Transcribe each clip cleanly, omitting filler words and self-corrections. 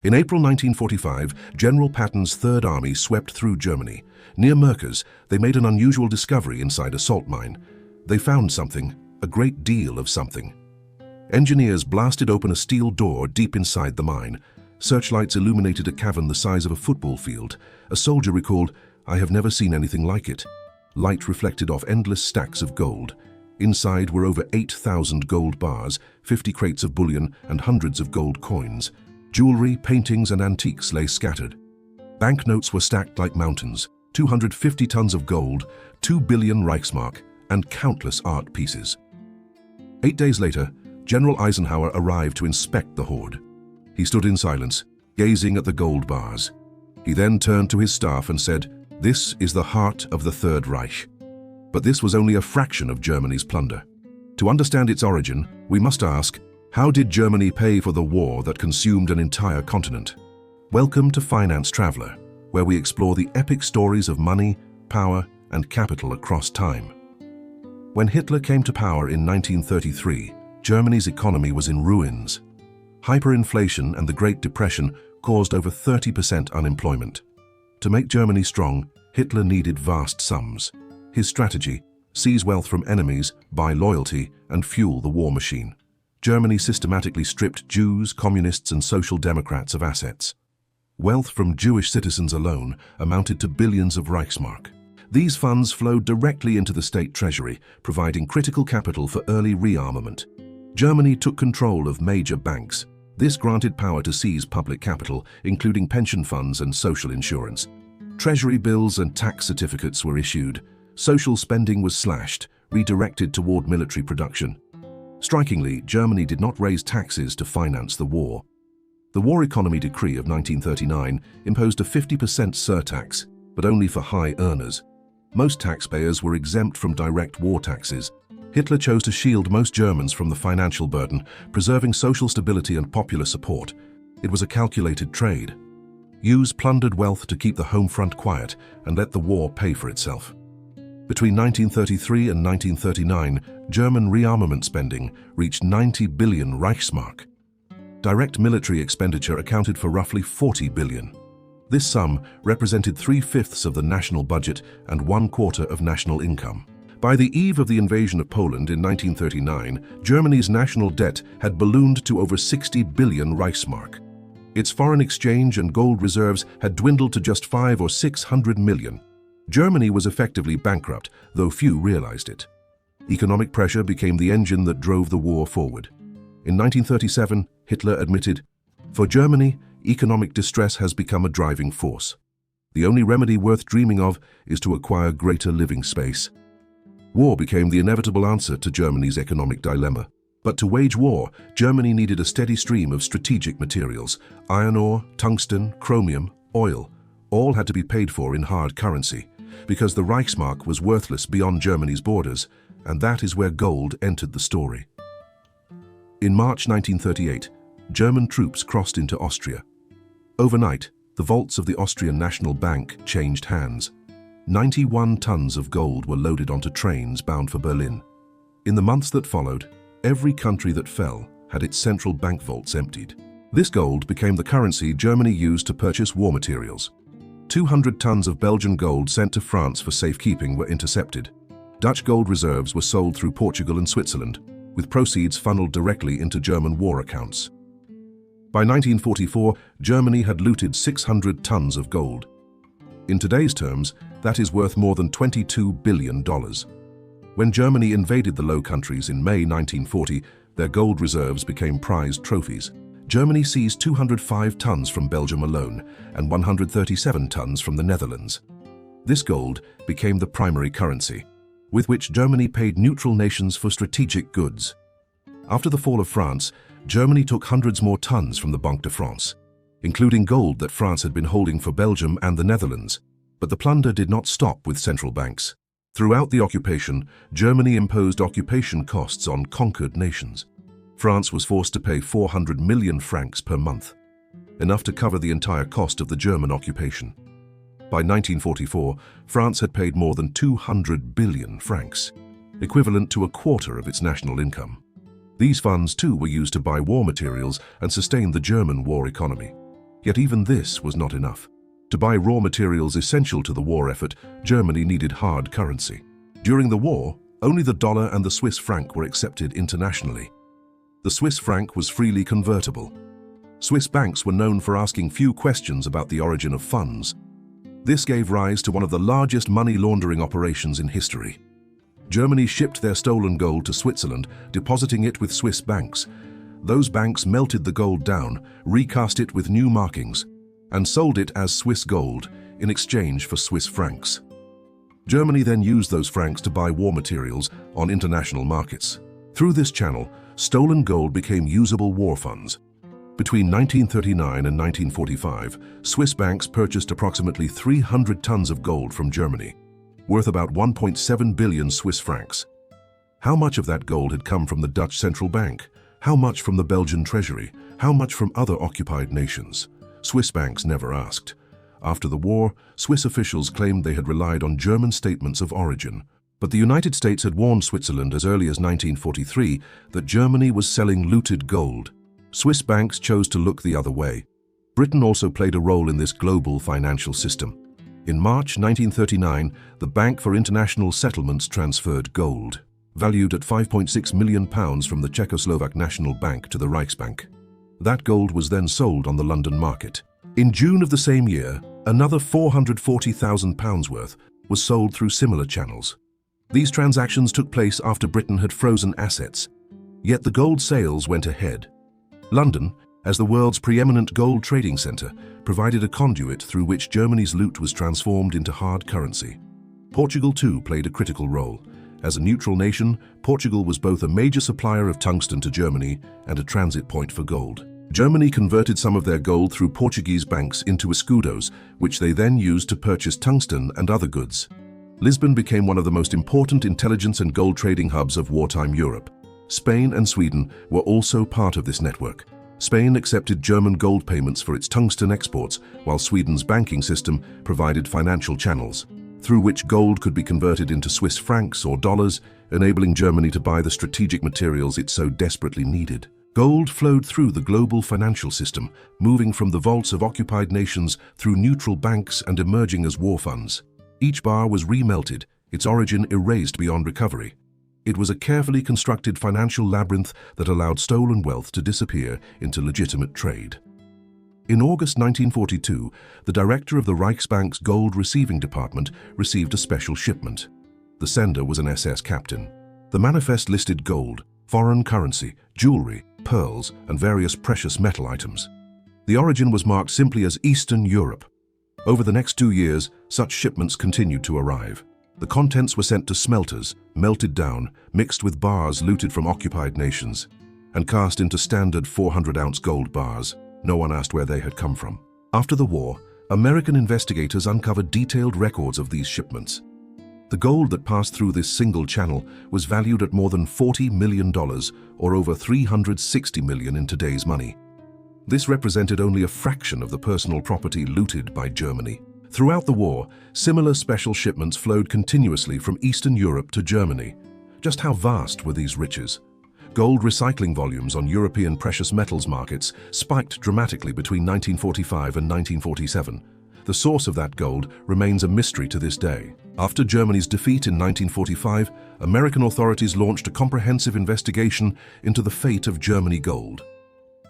In April 1945, General Patton's Third Army swept through Germany. Near Merkers, they made an unusual discovery inside a salt mine. They found something, a great deal of something. Engineers blasted open a steel door deep inside the mine. Searchlights illuminated a cavern the size of a football field. A soldier recalled, "I have never seen anything like it." Light reflected off endless stacks of gold. Inside were over 8,000 gold bars, 50 crates of bullion, and hundreds of gold coins. Jewelry, paintings, and antiques lay scattered. Banknotes were stacked like mountains, 250 tons of gold, 2 billion Reichsmark, and countless art pieces. 8 days later, General Eisenhower arrived to inspect the hoard. He stood in silence, gazing at the gold bars. He then turned to his staff and said, "This is the heart of the Third Reich." But this was only a fraction of Germany's plunder. To understand its origin, we must ask, how did Germany pay for the war that consumed an entire continent? Welcome to Finance Traveler, where we explore the epic stories of money, power, and capital across time. When Hitler came to power in 1933, Germany's economy was in ruins. Hyperinflation and the Great Depression caused over 30% unemployment. To make Germany strong, Hitler needed vast sums. His strategy: seize wealth from enemies, buy loyalty, and fuel the war machine. Germany systematically stripped Jews, communists, and social democrats of assets. Wealth from Jewish citizens alone amounted to billions of Reichsmark. These funds flowed directly into the state treasury, providing critical capital for early rearmament. Germany took control of major banks. This granted power to seize public capital, including pension funds and social insurance. Treasury bills and tax certificates were issued. Social spending was slashed, redirected toward military production. Strikingly, Germany did not raise taxes to finance the war. The War Economy Decree of 1939 imposed a 50% surtax, but only for high earners. Most taxpayers were exempt from direct war taxes. Hitler chose to shield most Germans from the financial burden, preserving social stability and popular support. It was a calculated trade. Use plundered wealth to keep the home front quiet and let the war pay for itself. Between 1933 and 1939, German rearmament spending reached 90 billion Reichsmark. Direct military expenditure accounted for roughly 40 billion. This sum represented 3/5 of the national budget and 1/4 of national income. By the eve of the invasion of Poland in 1939, Germany's national debt had ballooned to over 60 billion Reichsmark. Its foreign exchange and gold reserves had dwindled to just 500 or 600 million. Germany was effectively bankrupt, though few realized it. Economic pressure became the engine that drove the war forward. In 1937, Hitler admitted, "For Germany, economic distress has become a driving force. The only remedy worth dreaming of is to acquire greater living space." War became the inevitable answer to Germany's economic dilemma. But to wage war, Germany needed a steady stream of strategic materials: iron ore, tungsten, chromium, oil. All had to be paid for in hard currency, because the Reichsmark was worthless beyond Germany's borders, and that is where gold entered the story. In March 1938, German troops crossed into Austria. Overnight, the vaults of the Austrian National Bank changed hands. 91 tons of gold were loaded onto trains bound for Berlin. In the months that followed, every country that fell had its central bank vaults emptied. This gold became the currency Germany used to purchase war materials. 200 tons of Belgian gold sent to France for safekeeping were intercepted. Dutch gold reserves were sold through Portugal and Switzerland, with proceeds funneled directly into German war accounts. By 1944, Germany had looted 600 tons of gold. In today's terms, that is worth more than $22 billion. When Germany invaded the Low Countries in May 1940, their gold reserves became prized trophies. Germany seized 205 tons from Belgium alone and 137 tons from the Netherlands. This gold became the primary currency, with which Germany paid neutral nations for strategic goods. After the fall of France, Germany took hundreds more tons from the Banque de France, including gold that France had been holding for Belgium and the Netherlands. But the plunder did not stop with central banks. Throughout the occupation, Germany imposed occupation costs on conquered nations. France was forced to pay 400 million francs per month, enough to cover the entire cost of the German occupation. By 1944, France had paid more than 200 billion francs, equivalent to 1/4 of its national income. These funds, too, were used to buy war materials and sustain the German war economy. Yet even this was not enough. To buy raw materials essential to the war effort, Germany needed hard currency. During the war, only the dollar and the Swiss franc were accepted internationally. The Swiss franc was freely convertible. Swiss banks were known for asking few questions about the origin of funds. This gave rise to one of the largest money laundering operations in history. Germany shipped their stolen gold to Switzerland, depositing it with Swiss banks. Those banks melted the gold down, recast it with new markings, and sold it as Swiss gold in exchange for Swiss francs. Germany then used those francs to buy war materials on international markets. Through this channel, stolen gold became usable war funds. Between 1939 and 1945, Swiss banks purchased approximately 300 tons of gold from Germany, worth about 1.7 billion Swiss francs. How much of that gold had come from the Dutch central bank? How much from the Belgian treasury? How much from other occupied nations? Swiss banks never asked. After the war, Swiss officials claimed they had relied on German statements of origin. But the United States had warned Switzerland as early as 1943 that Germany was selling looted gold. Swiss banks chose to look the other way. Britain also played a role in this global financial system. In March 1939, the Bank for International Settlements transferred gold, valued at £5.6 million from the Czechoslovak National Bank to the Reichsbank. That gold was then sold on the London market. In June of the same year, another £440,000 worth was sold through similar channels. These transactions took place after Britain had frozen assets. Yet the gold sales went ahead. London, as the world's preeminent gold trading centre, provided a conduit through which Germany's loot was transformed into hard currency. Portugal too played a critical role. As a neutral nation, Portugal was both a major supplier of tungsten to Germany and a transit point for gold. Germany converted some of their gold through Portuguese banks into escudos, which they then used to purchase tungsten and other goods. Lisbon became one of the most important intelligence and gold trading hubs of wartime Europe. Spain and Sweden were also part of this network. Spain accepted German gold payments for its tungsten exports, while Sweden's banking system provided financial channels, through which gold could be converted into Swiss francs or dollars, enabling Germany to buy the strategic materials it so desperately needed. Gold flowed through the global financial system, moving from the vaults of occupied nations through neutral banks and emerging as war funds. Each bar was remelted, its origin erased beyond recovery. It was a carefully constructed financial labyrinth that allowed stolen wealth to disappear into legitimate trade. In August 1942, the director of the Reichsbank's gold receiving department received a special shipment. The sender was an SS captain. The manifest listed gold, foreign currency, jewelry, pearls, and various precious metal items. The origin was marked simply as Eastern Europe. Over the next 2 years, such shipments continued to arrive. The contents were sent to smelters, melted down, mixed with bars looted from occupied nations, and cast into standard 400-ounce gold bars. No one asked where they had come from. After the war, American investigators uncovered detailed records of these shipments. The gold that passed through this single channel was valued at more than $40 million, or over $360 million in today's money. This represented only a fraction of the personal property looted by Germany. Throughout the war, similar special shipments flowed continuously from Eastern Europe to Germany. Just how vast were these riches? Gold recycling volumes on European precious metals markets spiked dramatically between 1945 and 1947. The source of that gold remains a mystery to this day. After Germany's defeat in 1945, American authorities launched a comprehensive investigation into the fate of Germany gold.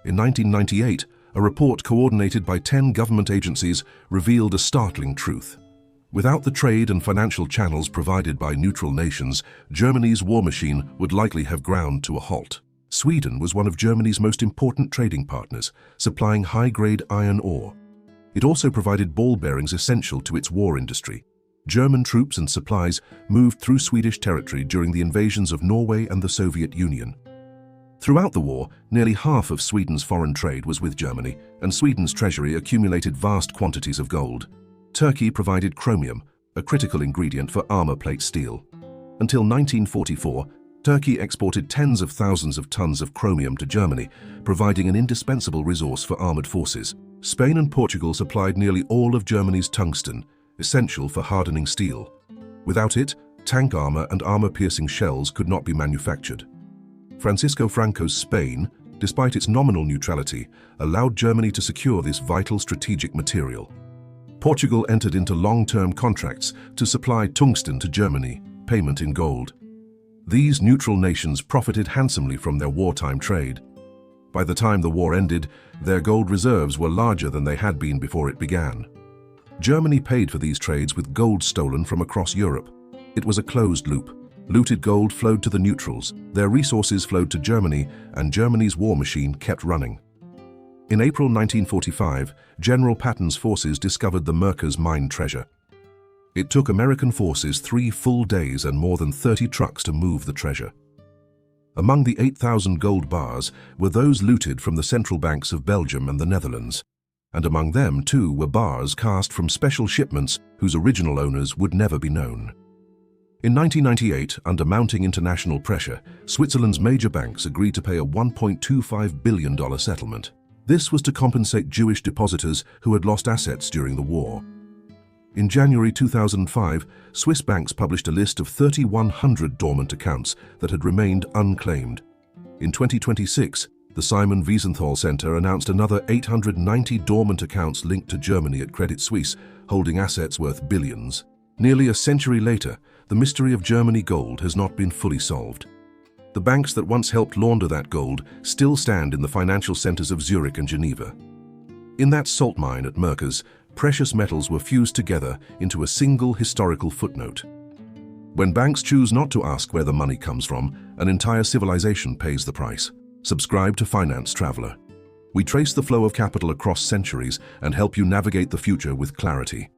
In 1998, a report coordinated by 10 government agencies revealed a startling truth. Without the trade and financial channels provided by neutral nations, Germany's war machine would likely have ground to a halt. Sweden was one of Germany's most important trading partners, supplying high-grade iron ore. It also provided ball bearings essential to its war industry. German troops and supplies moved through Swedish territory during the invasions of Norway and the Soviet Union. Throughout the war, nearly half of Sweden's foreign trade was with Germany, and Sweden's treasury accumulated vast quantities of gold. Turkey provided chromium, a critical ingredient for armor plate steel. Until 1944, Turkey exported tens of thousands of tons of chromium to Germany, providing an indispensable resource for armored forces. Spain and Portugal supplied nearly all of Germany's tungsten, essential for hardening steel. Without it, tank armor and armor-piercing shells could not be manufactured. Francisco Franco's Spain, despite its nominal neutrality, allowed Germany to secure this vital strategic material. Portugal entered into long-term contracts to supply tungsten to Germany, payment in gold. These neutral nations profited handsomely from their wartime trade. By the time the war ended, their gold reserves were larger than they had been before it began. Germany paid for these trades with gold stolen from across Europe. It was a closed loop. Looted gold flowed to the neutrals, their resources flowed to Germany, and Germany's war machine kept running. In April 1945, General Patton's forces discovered the Merkers mine treasure. It took American forces 3 full days and more than 30 trucks to move the treasure. Among the 8,000 gold bars were those looted from the central banks of Belgium and the Netherlands, and among them too were bars cast from special shipments whose original owners would never be known. In 1998, under mounting international pressure, Switzerland's major banks agreed to pay a $1.25 billion settlement. This was to compensate Jewish depositors who had lost assets during the war. In January 2005, Swiss banks published a list of 3,100 dormant accounts that had remained unclaimed. In 2026, the Simon Wiesenthal Center announced another 890 dormant accounts linked to Germany at Credit Suisse, holding assets worth billions. Nearly a century later, the mystery of Germany gold has not been fully solved. The banks that once helped launder that gold still stand in the financial centers of Zurich and Geneva. In that salt mine at Merkers, precious metals were fused together into a single historical footnote. When banks choose not to ask where the money comes from, an entire civilization pays the price. Subscribe to Finance Traveler. We trace the flow of capital across centuries and help you navigate the future with clarity.